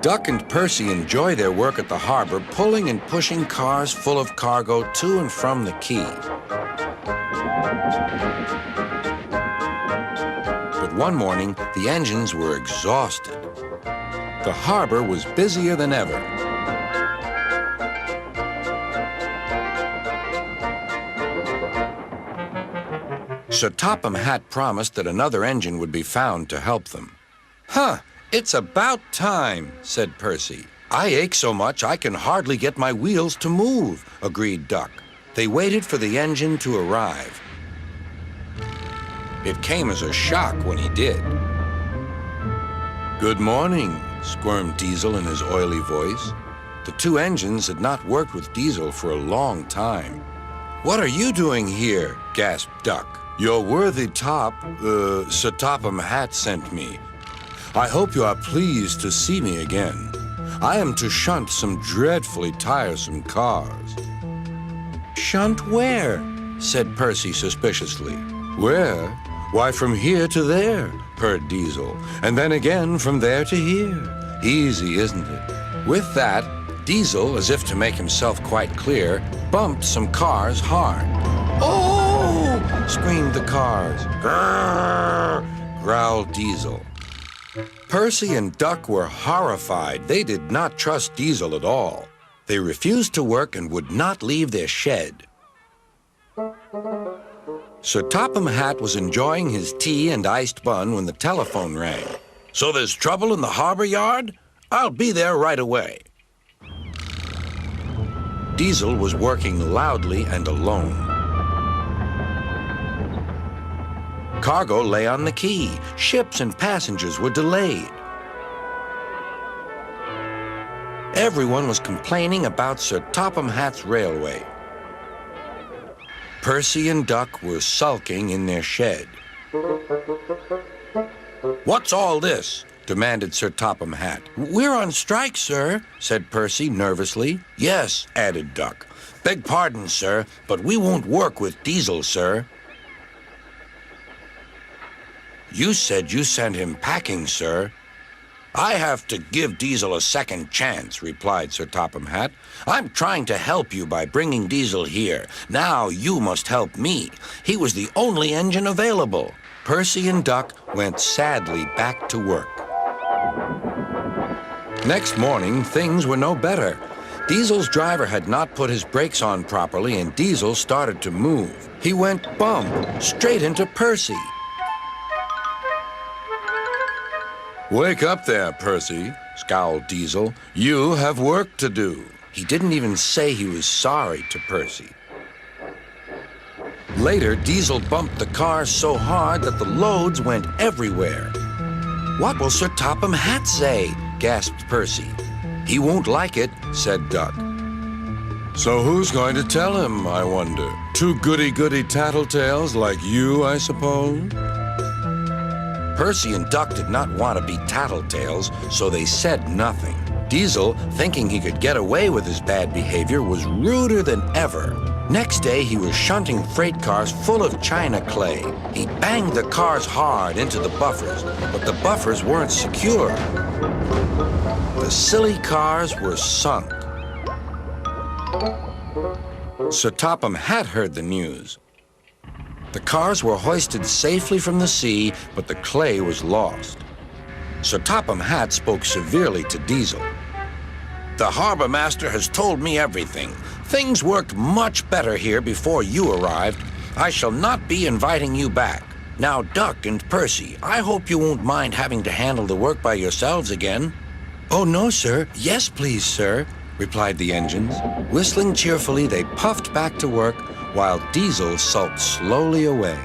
Duck and Percy enjoy their work at the harbor, pulling and pushing cars full of cargo to and from the quay. But one morning, the engines were exhausted. The harbor was busier than ever. Sir Topham Hatt promised that another engine would be found to help them. "Huh, it's about time," said Percy. "I ache so much I can hardly get my wheels to move," agreed Duck. They waited for the engine to arrive. It came as a shock when he did. "Good morning," squirmed Diesel in his oily voice. The two engines had not worked with Diesel for a long time. "What are you doing here?" gasped Duck. "Your worthy Sir Topham Hatt sent me. I hope you are pleased to see me again. I am to shunt some dreadfully tiresome cars." "Shunt where?" said Percy suspiciously. "Where? Why, from here to there," purred Diesel, "and then again from there to here. Easy, isn't it?" With that, Diesel, as if to make himself quite clear, bumped some cars hard. "Oh!" screamed the cars. "Grrr!" growled Diesel. Percy and Duck were horrified. They did not trust Diesel at all. They refused to work and would not leave their shed. Sir Topham Hatt was enjoying his tea and iced bun when the telephone rang. "So there's trouble in the harbor yard? I'll be there right away." Diesel was working loudly and alone. Cargo lay on the quay. Ships and passengers were delayed. Everyone was complaining about Sir Topham Hatt's railway. Percy and Duck were sulking in their shed. "What's all this?" demanded Sir Topham Hatt. "We're on strike, sir," said Percy nervously. "Yes," added Duck. "Beg pardon, sir, but we won't work with Diesel, sir." "You said you sent him packing, sir." "I have to give Diesel a second chance," replied Sir Topham Hatt. "I'm trying to help you by bringing Diesel here. Now you must help me. He was the only engine available." Percy and Duck went sadly back to work. Next morning, things were no better. Diesel's driver had not put his brakes on properly, and Diesel started to move. He went bump straight into Percy. "Wake up there, Percy," scowled Diesel. "You have work to do." He didn't even say he was sorry to Percy. Later, Diesel bumped the cars so hard that the loads went everywhere. "What will Sir Topham Hatt say?" gasped Percy. "He won't like it," said Duck. "So who's going to tell him, I wonder? Two goody-goody tattletales like you, I suppose?" Percy and Duck did not want to be tattletales, so they said nothing. Diesel, thinking he could get away with his bad behavior, was ruder than ever. Next day, he was shunting freight cars full of china clay. He banged the cars hard into the buffers, but the buffers weren't secure. The silly cars were sunk. Sir Topham Hatt heard the news. The cars were hoisted safely from the sea, but the clay was lost. Sir Topham Hatt spoke severely to Diesel. "The harbor master has told me everything. Things worked much better here before you arrived. I shall not be inviting you back. Now, Duck and Percy, I hope you won't mind having to handle the work by yourselves again." "Oh, no, sir. Yes, please, sir," replied the engines. Whistling cheerfully, they puffed back to work, while Diesel sulked slowly away.